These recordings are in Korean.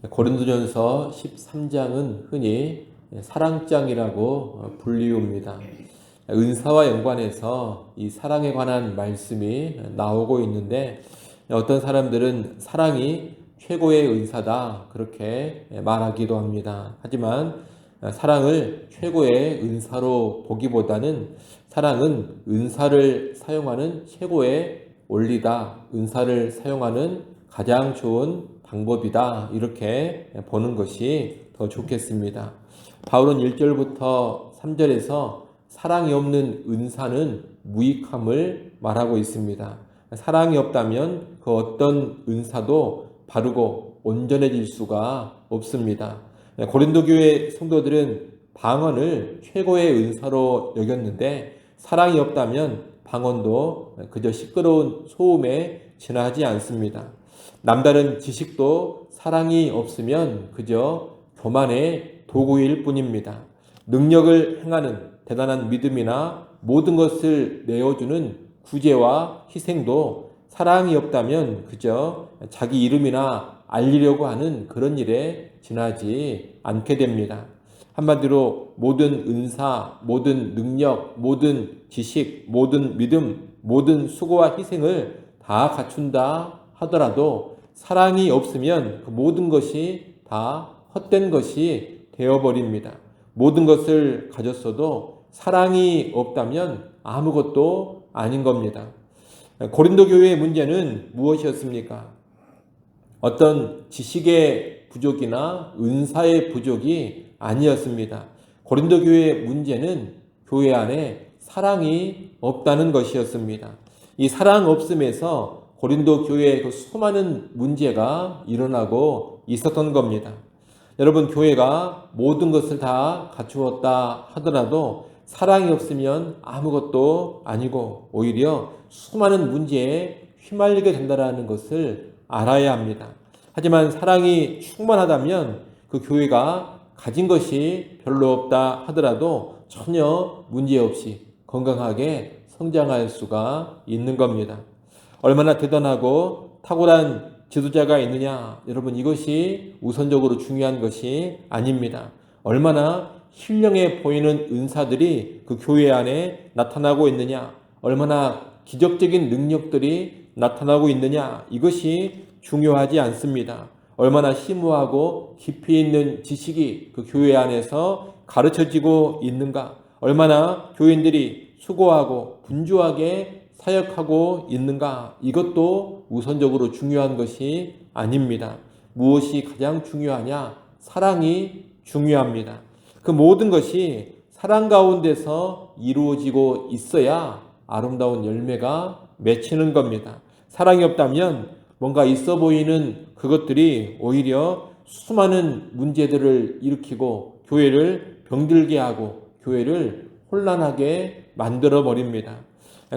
고린도전서 13장은 흔히 사랑장이라고 불리웁니다. 은사와 연관해서 이 사랑에 관한 말씀이 나오고 있는데, 어떤 사람들은 사랑이 최고의 은사다 그렇게 말하기도 합니다. 하지만 사랑을 최고의 은사로 보기보다는 사랑은 은사를 사용하는 최고의 원리다, 은사를 사용하는 가장 좋은 방법이다, 이렇게 보는 것이 더 좋겠습니다. 바울은 1절부터 3절에서 사랑이 없는 은사는 무익함을 말하고 있습니다. 사랑이 없다면 그 어떤 은사도 바르고 온전해질 수가 없습니다. 고린도 교회 성도들은 방언을 최고의 은사로 여겼는데, 사랑이 없다면 방언도 그저 시끄러운 소음에 지나지 않습니다. 남다른 지식도 사랑이 없으면 그저 교만의 도구일 뿐입니다. 능력을 행하는 대단한 믿음이나 모든 것을 내어주는 구제와 희생도 사랑이 없다면 그저 자기 이름이나 알리려고 하는 그런 일에 지나지 않게 됩니다. 한마디로 모든 은사, 모든 능력, 모든 지식, 모든 믿음, 모든 수고와 희생을 다 갖춘다 하더라도 사랑이 없으면 그 모든 것이 다 헛된 것이 되어버립니다. 모든 것을 가졌어도 사랑이 없다면 아무것도 아닌 겁니다. 고린도 교회의 문제는 무엇이었습니까? 어떤 지식의 부족이나 은사의 부족이 아니었습니다. 고린도 교회의 문제는 교회 안에 사랑이 없다는 것이었습니다. 이 사랑 없음에서 고린도 교회에 그 수많은 문제가 일어나고 있었던 겁니다. 여러분, 교회가 모든 것을 다 갖추었다 하더라도 사랑이 없으면 아무것도 아니고 오히려 수많은 문제에 휘말리게 된다는 것을 알아야 합니다. 하지만 사랑이 충만하다면 그 교회가 가진 것이 별로 없다 하더라도 전혀 문제없이 건강하게 성장할 수가 있는 겁니다. 얼마나 대단하고 탁월한 지도자가 있느냐, 여러분, 이것이 우선적으로 중요한 것이 아닙니다. 얼마나 신령해 보이는 은사들이 그 교회 안에 나타나고 있느냐, 얼마나 기적적인 능력들이 나타나고 있느냐, 이것이 중요하지 않습니다. 얼마나 심오하고 깊이 있는 지식이 그 교회 안에서 가르쳐지고 있는가, 얼마나 교인들이 수고하고 분주하게 사역하고 있는가, 이것도 우선적으로 중요한 것이 아닙니다. 무엇이 가장 중요하냐? 사랑이 중요합니다. 그 모든 것이 사랑 가운데서 이루어지고 있어야 아름다운 열매가 맺히는 겁니다. 사랑이 없다면 뭔가 있어 보이는 그것들이 오히려 수많은 문제들을 일으키고 교회를 병들게 하고 교회를 혼란하게 만들어 버립니다.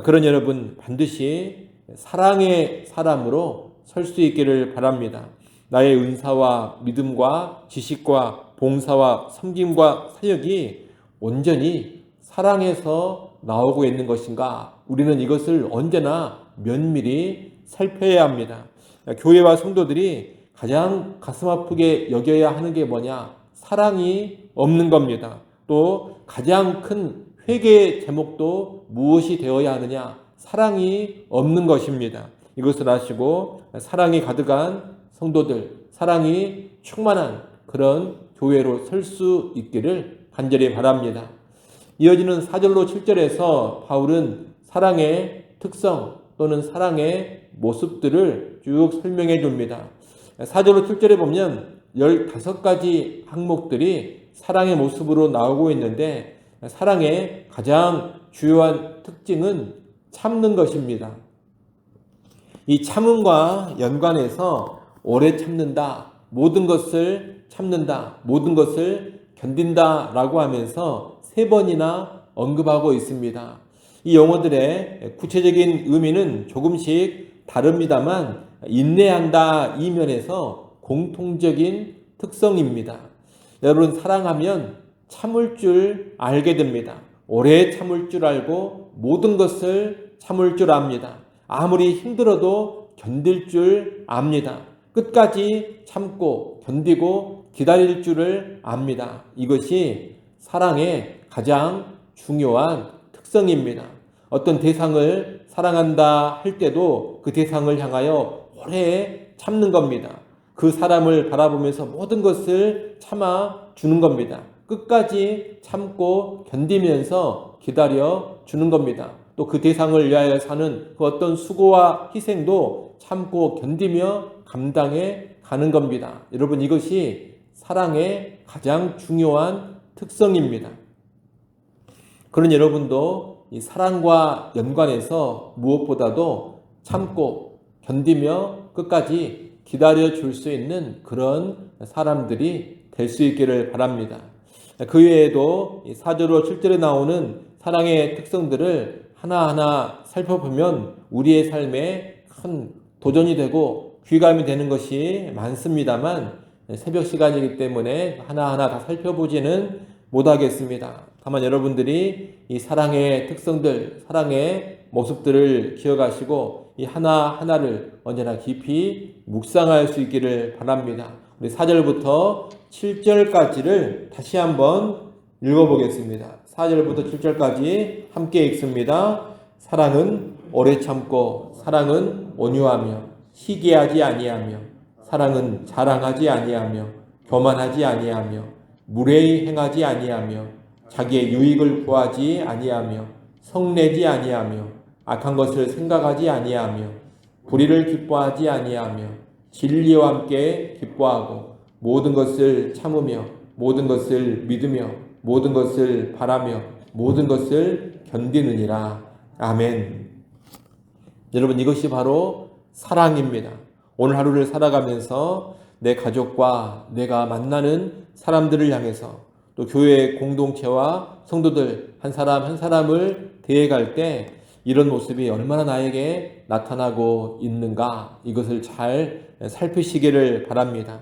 그런 여러분, 반드시 사랑의 사람으로 설 수 있기를 바랍니다. 나의 은사와 믿음과 지식과 봉사와 섬김과 사역이 온전히 사랑에서 나오고 있는 것인가, 우리는 이것을 언제나 면밀히 살펴야 합니다. 교회와 성도들이 가장 가슴 아프게 여겨야 하는 게 뭐냐? 사랑이 없는 겁니다. 또 가장 큰 회개의 제목도 무엇이 되어야 하느냐? 사랑이 없는 것입니다. 이것을 아시고 사랑이 가득한 성도들, 사랑이 충만한 그런 교회로 설 수 있기를 간절히 바랍니다. 이어지는 4절로 7절에서 바울은 사랑의 특성 또는 사랑의 모습들을 쭉 설명해 줍니다. 4절로 7절에 보면 15가지 항목들이 사랑의 모습으로 나오고 있는데, 사랑의 가장 주요한 특징은 참는 것입니다. 이 참음과 연관해서 오래 참는다, 모든 것을 참는다, 모든 것을 견딘다 라고 하면서 3번이나 언급하고 있습니다. 이 용어들의 구체적인 의미는 조금씩 다릅니다만 인내한다 이 면에서 공통적인 특성입니다. 여러분, 사랑하면 참을 줄 알게 됩니다. 오래 참을 줄 알고 모든 것을 참을 줄 압니다. 아무리 힘들어도 견딜 줄 압니다. 끝까지 참고 견디고 기다릴 줄을 압니다. 이것이 사랑의 가장 중요한 특성입니다. 어떤 대상을 사랑한다 할 때도 그 대상을 향하여 오래 참는 겁니다. 그 사람을 바라보면서 모든 것을 참아 주는 겁니다. 끝까지 참고 견디면서 기다려 주는 겁니다. 또 그 대상을 위하여 사는 그 어떤 수고와 희생도 참고 견디며 감당해 가는 겁니다. 여러분, 이것이 사랑의 가장 중요한 특성입니다. 그런 여러분도 이 사랑과 연관해서 무엇보다도 참고 견디며 끝까지 기다려 줄 수 있는 그런 사람들이 될 수 있기를 바랍니다. 그 외에도 4절로 7절에 나오는 사랑의 특성들을 하나하나 살펴보면 우리의 삶에 큰 도전이 되고 귀감이 되는 것이 많습니다만 새벽 시간이기 때문에 하나하나 다 살펴보지는 못하겠습니다. 다만 여러분들이 이 사랑의 특성들, 사랑의 모습들을 기억하시고 이 하나하나를 언제나 깊이 묵상할 수 있기를 바랍니다. 우리 4절부터 7절까지를 다시 한번 읽어보겠습니다. 4절부터 7절까지 함께 읽습니다. 사랑은 오래 참고 사랑은 온유하며 시기하지 아니하며 사랑은 자랑하지 아니하며 교만하지 아니하며 무례히 행하지 아니하며 자기의 유익을 구하지 아니하며 성내지 아니하며 악한 것을 생각하지 아니하며 불의를 기뻐하지 아니하며 진리와 함께 기뻐하고 모든 것을 참으며 모든 것을 믿으며 모든 것을 바라며 모든 것을 견디느니라. 아멘. 여러분, 이것이 바로 사랑입니다. 오늘 하루를 살아가면서 내 가족과 내가 만나는 사람들을 향해서 또 교회 공동체와 성도들 한 사람 한 사람을 대해갈 때 이런 모습이 얼마나 나에게 나타나고 있는가, 이것을 잘 살피시기를 바랍니다.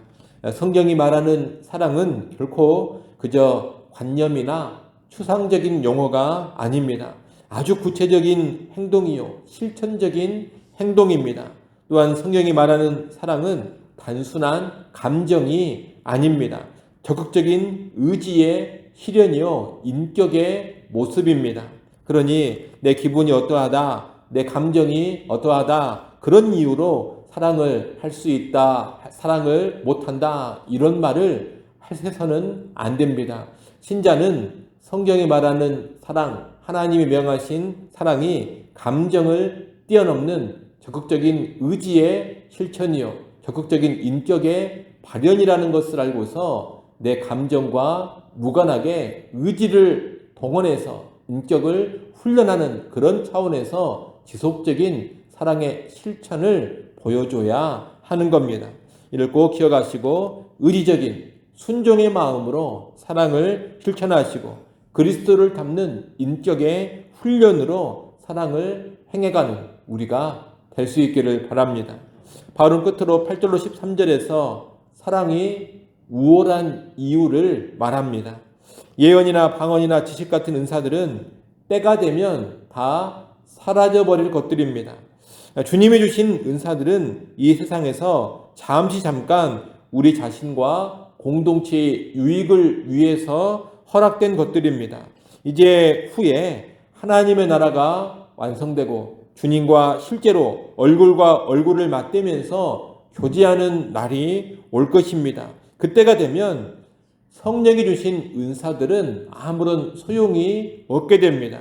성경이 말하는 사랑은 결코 그저 관념이나 추상적인 용어가 아닙니다. 아주 구체적인 행동이요, 실천적인 행동입니다. 또한 성경이 말하는 사랑은 단순한 감정이 아닙니다. 적극적인 의지의 실현이요, 인격의 모습입니다. 그러니 내 기분이 어떠하다, 내 감정이 어떠하다, 그런 이유로 사랑을 할 수 있다, 사랑을 못한다, 이런 말을 해서는 안 됩니다. 신자는 성경이 말하는 사랑, 하나님이 명하신 사랑이 감정을 뛰어넘는 적극적인 의지의 실천이요, 적극적인 인격의 발현이라는 것을 알고서 내 감정과 무관하게 의지를 동원해서 인격을 훈련하는 그런 차원에서 지속적인 사랑의 실천을 보여줘야 하는 겁니다. 이를 꼭 기억하시고 의지적인 순종의 마음으로 사랑을 실천하시고 그리스도를 담는 인격의 훈련으로 사랑을 행해가는 우리가 될 수 있기를 바랍니다. 바울은 끝으로 8절로 13절에서 사랑이 우월한 이유를 말합니다. 예언이나 방언이나 지식 같은 은사들은 때가 되면 다 사라져버릴 것들입니다. 주님이 주신 은사들은 이 세상에서 잠깐 우리 자신과 공동체의 유익을 위해서 허락된 것들입니다. 이제 후에 하나님의 나라가 완성되고 주님과 실제로 얼굴과 얼굴을 맞대면서 교제하는 날이 올 것입니다. 그때가 되면 성령이 주신 은사들은 아무런 소용이 없게 됩니다.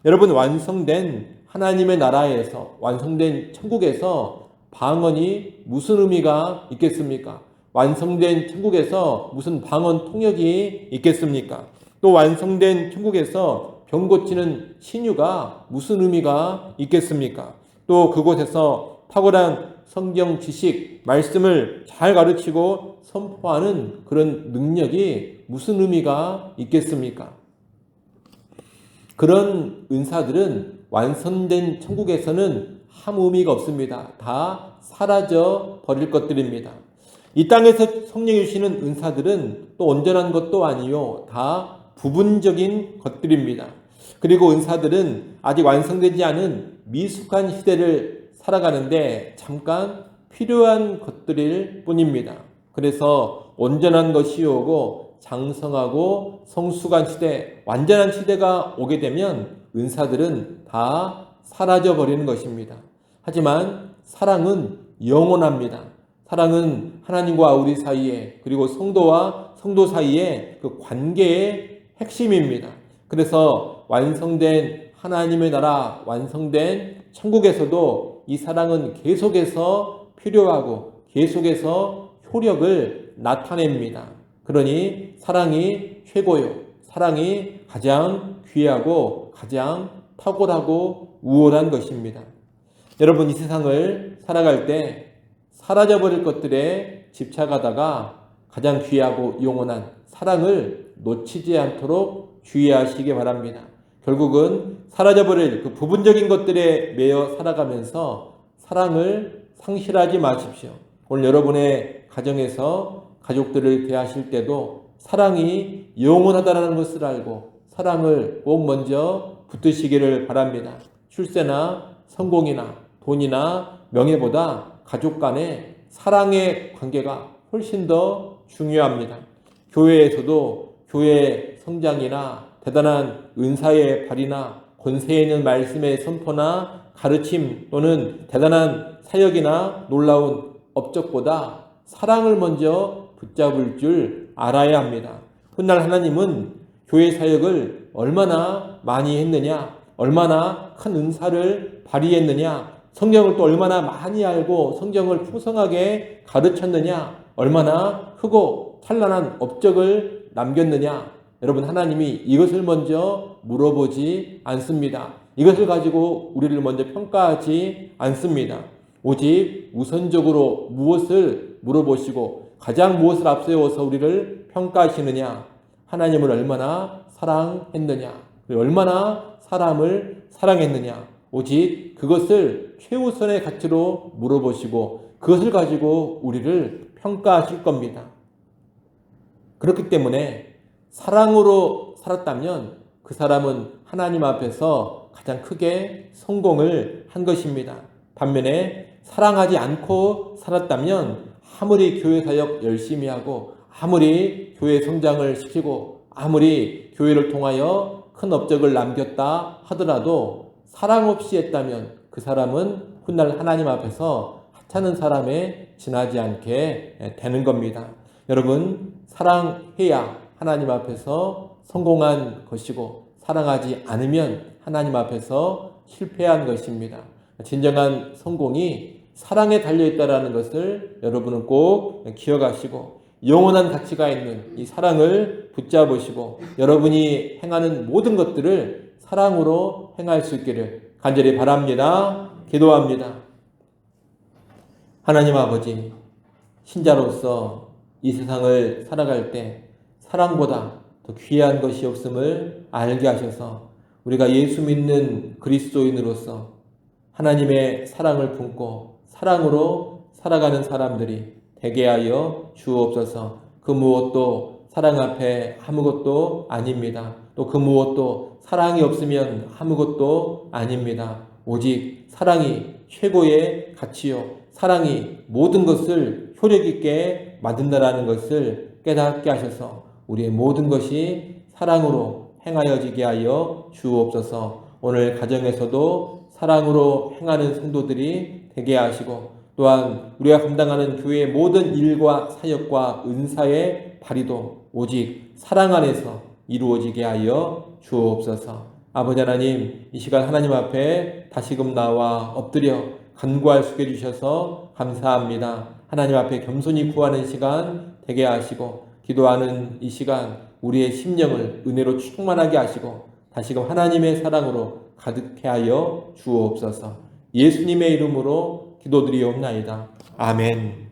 여러분, 완성된 하나님의 나라에서, 완성된 천국에서 방언이 무슨 의미가 있겠습니까? 완성된 천국에서 무슨 방언 통역이 있겠습니까? 또 완성된 천국에서 병 고치는 신유가 무슨 의미가 있겠습니까? 또 그곳에서 탁월한 성경 지식, 말씀을 잘 가르치고 선포하는 그런 능력이 무슨 의미가 있겠습니까? 그런 은사들은 완성된 천국에서는 아무 의미가 없습니다. 다 사라져 버릴 것들입니다. 이 땅에서 성령이 주시는 은사들은 또 온전한 것도 아니요, 다 부분적인 것들입니다. 그리고 은사들은 아직 완성되지 않은 미숙한 시대를 살아가는데 잠깐 필요한 것들일 뿐입니다. 그래서 온전한 것이 오고 장성하고 성숙한 시대, 완전한 시대가 오게 되면 은사들은 다 사라져 버리는 것입니다. 하지만 사랑은 영원합니다. 사랑은 하나님과 우리 사이에, 그리고 성도와 성도 사이에 그 관계의 핵심입니다. 그래서 완성된 하나님의 나라, 완성된 천국에서도 이 사랑은 계속해서 필요하고 계속해서 효력을 나타냅니다. 그러니 사랑이 최고요. 사랑이 가장 귀하고 가장 탁월하고 우월한 것입니다. 여러분, 이 세상을 살아갈 때 사라져버릴 것들에 집착하다가 가장 귀하고 영원한 사랑을 놓치지 않도록 주의하시기 바랍니다. 결국은 사라져버릴 그 부분적인 것들에 매여 살아가면서 사랑을 상실하지 마십시오. 오늘 여러분의 가정에서 가족들을 대하실 때도 사랑이 영원하다는 것을 알고 사랑을 꼭 먼저 붙드시기를 바랍니다. 출세나 성공이나 돈이나 명예보다 가족 간의 사랑의 관계가 훨씬 더 중요합니다. 교회에서도 교회 성장이나 대단한 은사의 발휘나 권세 있는 말씀의 선포나 가르침 또는 대단한 사역이나 놀라운 업적보다 사랑을 먼저 붙잡을 줄 알아야 합니다. 훗날 하나님은 교회 사역을 얼마나 많이 했느냐, 얼마나 큰 은사를 발휘했느냐, 성경을 또 얼마나 많이 알고 성경을 풍성하게 가르쳤느냐, 얼마나 크고 찬란한 업적을 남겼느냐, 여러분, 하나님이 이것을 먼저 물어보지 않습니다. 이것을 가지고 우리를 먼저 평가하지 않습니다. 오직 우선적으로 무엇을 물어보시고 가장 무엇을 앞세워서 우리를 평가하시느냐, 하나님을 얼마나 사랑했느냐, 얼마나 사람을 사랑했느냐, 오직 그것을 최우선의 가치로 물어보시고 그것을 가지고 우리를 평가하실 겁니다. 그렇기 때문에 사랑으로 살았다면 그 사람은 하나님 앞에서 가장 크게 성공을 한 것입니다. 반면에 사랑하지 않고 살았다면 아무리 교회 사역 열심히 하고 아무리 교회 성장을 시키고 아무리 교회를 통하여 큰 업적을 남겼다 하더라도 사랑 없이 했다면 그 사람은 훗날 하나님 앞에서 하찮은 사람에 지나지 않게 되는 겁니다. 여러분, 사랑해야 하나님 앞에서 성공한 것이고 사랑하지 않으면 하나님 앞에서 실패한 것입니다. 진정한 성공이 사랑에 달려있다는 것을 여러분은 꼭 기억하시고 영원한 가치가 있는 이 사랑을 붙잡으시고 여러분이 행하는 모든 것들을 사랑으로 행할 수 있기를 간절히 바랍니다. 기도합니다. 하나님 아버지, 신자로서 이 세상을 살아갈 때 사랑보다 더 귀한 것이 없음을 알게 하셔서 우리가 예수 믿는 그리스도인으로서 하나님의 사랑을 품고 사랑으로 살아가는 사람들이 되게 하여 주옵소서. 그 무엇도 사랑 앞에 아무것도 아닙니다. 또 그 무엇도 사랑이 없으면 아무것도 아닙니다. 오직 사랑이 최고의 가치요, 사랑이 모든 것을 효력 있게 만든다라는 것을 깨닫게 하셔서 우리의 모든 것이 사랑으로 행하여지게 하여 주옵소서. 오늘 가정에서도 사랑으로 행하는 성도들이 되게 하시고 또한 우리가 감당하는 교회의 모든 일과 사역과 은사의 발휘도 오직 사랑 안에서 이루어지게 하여 주옵소서. 아버지 하나님, 이 시간 하나님 앞에 다시금 나와 엎드려 간구할 수 있게 해주셔서 감사합니다. 하나님 앞에 겸손히 구하는 시간 되게 하시고 기도하는 이 시간 우리의 심령을 은혜로 충만하게 하시고 다시금 하나님의 사랑으로 가득해 하여 주옵소서. 예수님의 이름으로 기도드리옵나이다. 아멘.